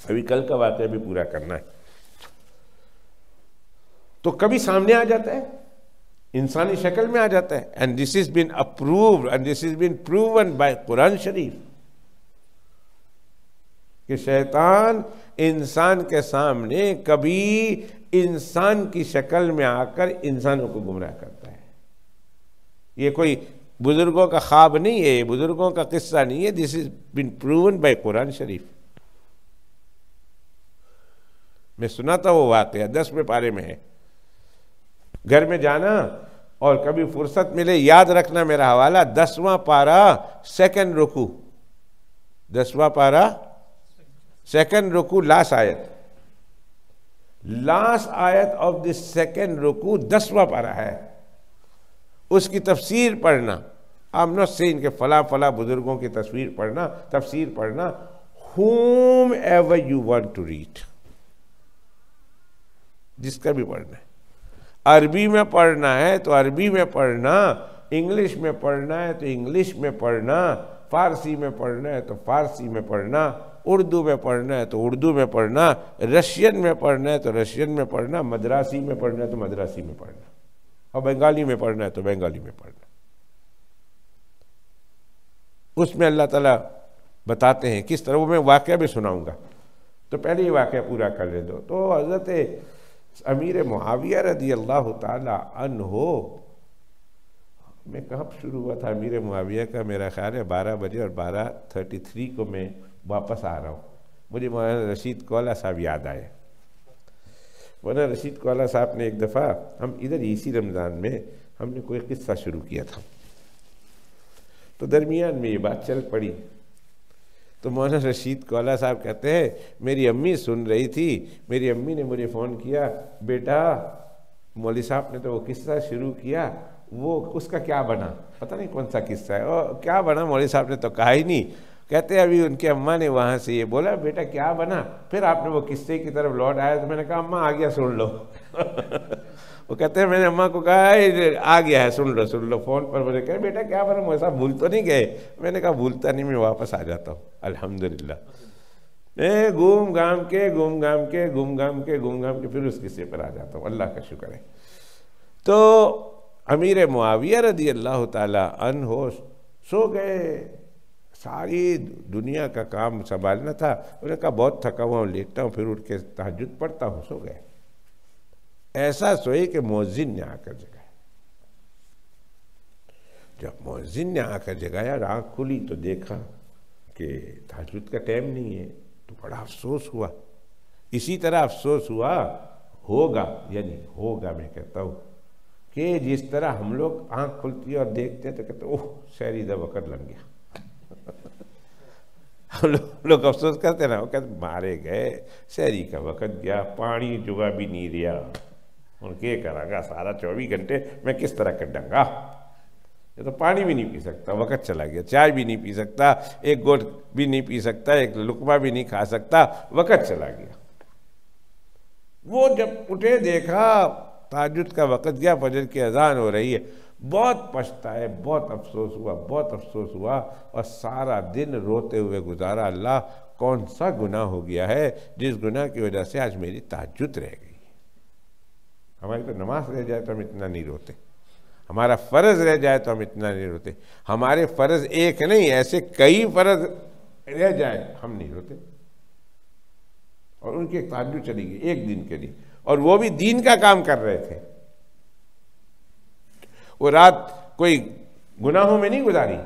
अभी कल का वाक़या भी पूरा करना है। तो कभी सामने आ जाता है, इंसानी शक्ल में आ जाता है। And this is been approved and this is been proven by Quran Sharif कि शैतान इंसान के सामने कभी इंसान की शक्ल में आकर इंसानों को गुमराह करता है। ये कोई बुजुर्गों का ख्वाब नहीं है, बुजुर्गों का किस्सा नहीं है, this is been proven by Quran Sharif. मैं सुना था वो वाक़या 10वें पारे में है। घर में जाना और कभी फुर्सत मिले, याद रखना मेरा हवाला, 10वां पारा सेकंड रुकू, 10वां पारा सेकंड रुकू, लास्ट आयत ऑफ दिस सेकंड रुकू 10वां पारा है। उसकी तफसीर पढ़ना, आई एम नॉट सेइंग के फला फला बुजुर्गों की तस्वीर पढ़ना, तफसीर पढ़ना, whom ever you want to read, जिसका भी पढ़ना है। अरबी में पढ़ना है तो अरबी में पढ़ना, इंग्लिश में पढ़ना है तो इंग्लिश में पढ़ना, फारसी में पढ़ना है तो फारसी में पढ़ना, उर्दू में पढ़ना है तो उर्दू में पढ़ना, रशियन में पढ़ना है तो रशियन में पढ़ना, मद्रासी में पढ़ना है तो मद्रासी में पढ़ना, और बंगाली में पढ़ना है तो बंगाली में पढ़ना। उसमें अल्लाह ताला बताते हैं किस तरह। वो मैं वाक़या भी सुनाऊंगा, तो पहले ये वाक़या पूरा कर ले दो। तो हज़रत अमीर मुआविया रज़ी अल्लाह ताला अन्हो में कब शुरू हुआ था अमीर मुआविया का, मेरा ख्याल है 12 बजे और 12:33 को मैं वापस आ रहा हूँ। मुझे मौलाना रशीद कौला साहब याद आए। मौलाना रशीद कौला साहब ने एक दफ़ा, हम इधर इसी रमज़ान में हमने कोई किस्सा शुरू किया था, तो दरमियान में ये बात चल पड़ी। तो मौलाना रशीद कौला साहब कहते हैं मेरी अम्मी सुन रही थी, मेरी अम्मी ने मुझे फ़ोन किया, बेटा मौली साहब ने तो वो किस्सा शुरू किया, वो उसका क्या बना, पता नहीं कौन सा किस्सा है, और क्या बना मौली साहब ने तो कहा ही नहीं। कहते अभी उनके अम्मा ने वहाँ से ये बोला, बेटा क्या बना। फिर आपने वो किस्से की तरफ लौट आया तो मैंने कहा अम्मा आ गया सुन लो। वो कहते हैं मैंने अम्मा को कहा आ गया है सुन लो। फ़ोन पर मुझे कहे बेटा क्या बना, मुझे साहब भूल तो नहीं गए। मैंने कहा भूलता नहीं, मैं वापस आ जाता हूँ अल्हम्दुलिल्लाह। मैं घूम घाम के फिर उस किस्से पर आ जाता हूँ, अल्लाह का शुक्र है। तो अमीर मुआविया रज़ी अल्लाह ताला अन्हो सो गए, सारी दुनिया का काम संभालना था। उन्होंने कहा बहुत थका हुआ हूँ, लेटता हूँ, फिर उठ के तहज्जुद पढ़ता हूँ। सो गए। ऐसा सोए कि मुअज्जिन ने आकर जगाया। जब मुअज्जिन ने आकर जगाया, आँख खुली तो देखा कि तहज्जुद का टाइम नहीं है, तो बड़ा अफसोस हुआ। इसी तरह अफसोस हुआ होगा, यानी होगा मैं कहता हूँ कि जिस तरह हम लोग आँख खुलती है और देखते हैं तो कहते ओह शहरी दा वक़्त लग गया। हम लोग अफसोस करते ना, वो कहते मारे गए, शहरी का वक़्त गया, पानी जुगा भी नहीं रहा, उनके करागा सारा 24 घंटे मैं किस तरह कटाऊंगा। ये तो पानी भी नहीं पी सकता, वक़्त चला गया, चाय भी नहीं पी सकता, एक घोट भी नहीं पी सकता, एक लुकमा भी नहीं खा सकता, वक़्त चला गया। वो जब उठे देखा तहज्जुद का वक़्त गया, फजर की अजान हो रही है। बहुत पछताए, बहुत अफसोस हुआ और सारा दिन रोते हुए गुजारा, अल्लाह कौन सा गुनाह हो गया है जिस गुनाह की वजह से आज मेरी तहज्जुद रह गई। हमारी तो नमाज रह जाए तो हम इतना नहीं रोते, हमारा फ़र्ज़ रह जाए तो हम इतना नहीं रोते, हमारे फ़र्ज़ एक नहीं ऐसे कई फ़र्ज़ रह जाए हम नहीं रोते। और उनकी एक तहज्जुद चली गई एक दिन के लिए, और वो भी दीन का काम कर रहे थे। वो रात कोई गुनाहों में नहीं गुजारी,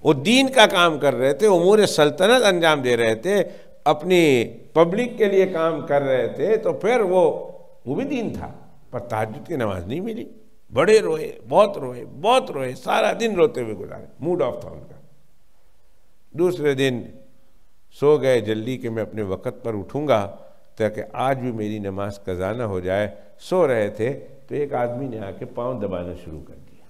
वो दीन का काम कर रहे थे, उमूर सल्तनत अंजाम दे रहे थे, अपनी पब्लिक के लिए काम कर रहे थे। तो फिर वो भी दीन था, पर तहज्जुद की नमाज नहीं मिली। बड़े रोए, बहुत रोए, सारा दिन रोते हुए गुजारे, मूड ऑफ था उनका। दूसरे दिन सो गए जल्दी कि मैं अपने वक़्त पर उठूँगा ताकि आज भी मेरी नमाज कज़ा ना हो जाए। सो रहे थे तो एक आदमी ने आके पाँव दबाना शुरू कर दिया।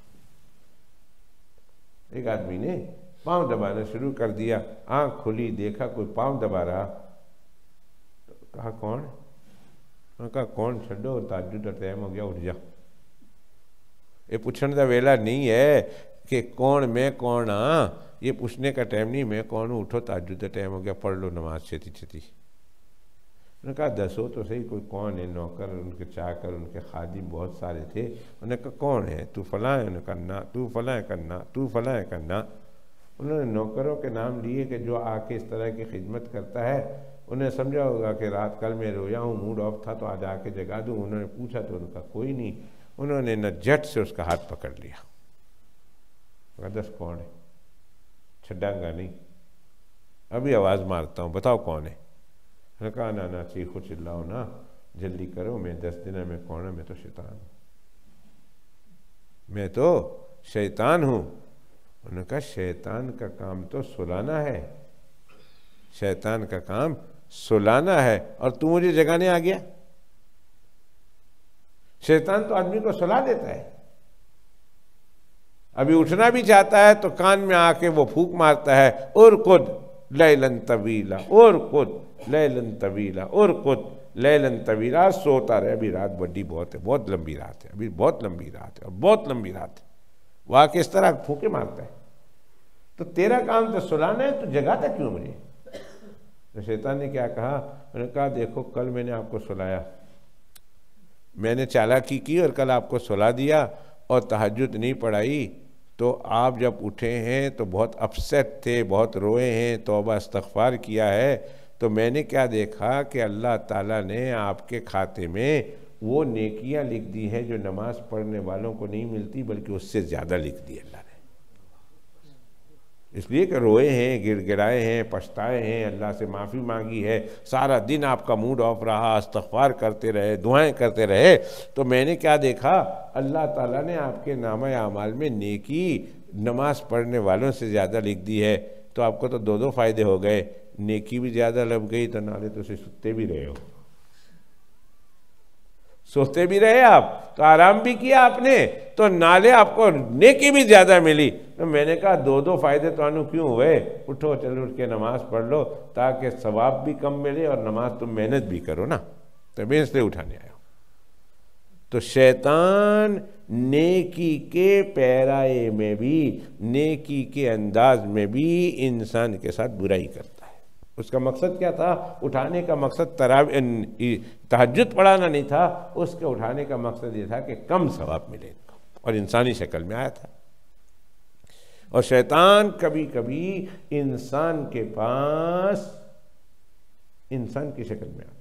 एक आदमी ने पाँव दबाना शुरू कर दिया। आँख खुली, देखा कोई पाँव दबा रहा, तो कहा कौन? उन्होंने कहा कौन, छड्डो तहज्जुद का टाइम हो गया, उठ जा। ये पूछने का वेला नहीं है कि कौन मैं कौन हाँ, ये पूछने का टाइम नहीं मैं कौन हूँ, उठो तहज्जुद का टाइम हो गया, पढ़ लो नमाज छेती छेती। उन्होंने कहा दसो तो सही कोई कौन है, नौकर उनके चाकर उनके खादिम बहुत सारे थे। उन्होंने कहा कौन है, तू फलां है, उन्होंने कहा ना, तू फलां करना, तू फलां करना। उन्होंने नौकरों के नाम लिए कि जो आके इस तरह की खिदमत करता है। उन्हें समझा होगा कि रात कल मैं रोया हूँ, मूड ऑफ था तो आज आके जगा दूँ। उन्होंने पूछा तो उनका कोई नहीं। उन्होंने न झट से उसका हाथ पकड़ लिया, कहा दस कौन है, छड्डांगा नहीं, अभी आवाज़ मारता हूँ, बताओ कौन है। उन्होंने कहा ना ना चीखो चिल्लाओ ना, जल्दी करो, मैं 10 दिन में कौन है, मैं तो शैतान हूँ, मैं तो शैतान हूँ। उन्होंने कहा शैतान का काम तो सुलाना है, शैतान का काम सुलाना है, और तू मुझे जगाने आ गया। शैतान तो आदमी को सुला देता है, अभी उठना भी चाहता है तो कान में आके वो फूंक मारता है, और खुद लैलन तवीला, और खुद लैलन तवीला, और खुद लैलन तवीला। सोता रहे, अभी रात बड़ी बहुत है, बहुत लंबी रात है, अभी बहुत लंबी रात है और बहुत लंबी रात है। वहाँ किस तरह फूंके मारता है, तो तेरा काम तो सुलाना है, तो जगाता क्यों मुझे। तो शैतान ने क्या कहा, उन्होंने कहा देखो कल मैंने आपको सुलाया, मैंने चालाकी की और कल आपको सुला दिया और तहज्जुद नहीं पढ़ाई, तो आप जब उठे हैं तो बहुत अपसेट थे, बहुत रोए हैं, तौबा इस्तग़फ़ार किया है। तो मैंने क्या देखा कि अल्लाह ताला ने आपके खाते में वो नेकियां लिख दी हैं जो नमाज पढ़ने वालों को नहीं मिलती, बल्कि उससे ज़्यादा लिख दी अल्लाह ने। इसलिए कि रोए हैं, गिड़गिड़ाए हैं, पछताए हैं, अल्लाह से माफ़ी मांगी है, सारा दिन आपका मूड ऑफ रहा, इस्तग़फ़ार करते रहे, दुआएं करते रहे, तो मैंने क्या देखा, अल्लाह ताला ने आपके नामा आमाल में नेकी नमाज पढ़ने वालों से ज़्यादा लिख दी है। तो आपको तो दो फ़ायदे हो गए, नेकी भी ज़्यादा लग गई, तो नाले तो उसे सुते भी रहे हो, सोते भी रहे आप, तो आराम भी किया आपने, तो नाले आपको नेकी भी ज़्यादा मिली। तो मैंने कहा दो फ़ायदे तो अनु क्यों हुए, उठो चलो उठ के नमाज पढ़ लो, ताकि सवाब भी कम मिले और नमाज तुम मेहनत भी करो ना। तो मैं इसलिए उठाने आया। तो शैतान नेकी के पैराए में भी, नेकी के अंदाज में भी इंसान के साथ बुराई करता है। उसका मकसद क्या था, उठाने का मकसद तहज्जुद पढ़ाना नहीं था, उसके उठाने का मकसद ये था कि कम सवाब मिले इनको, और इंसानी शक्ल में आया था। और शैतान कभी कभी इंसान के पास इंसान की शक्ल में आता है।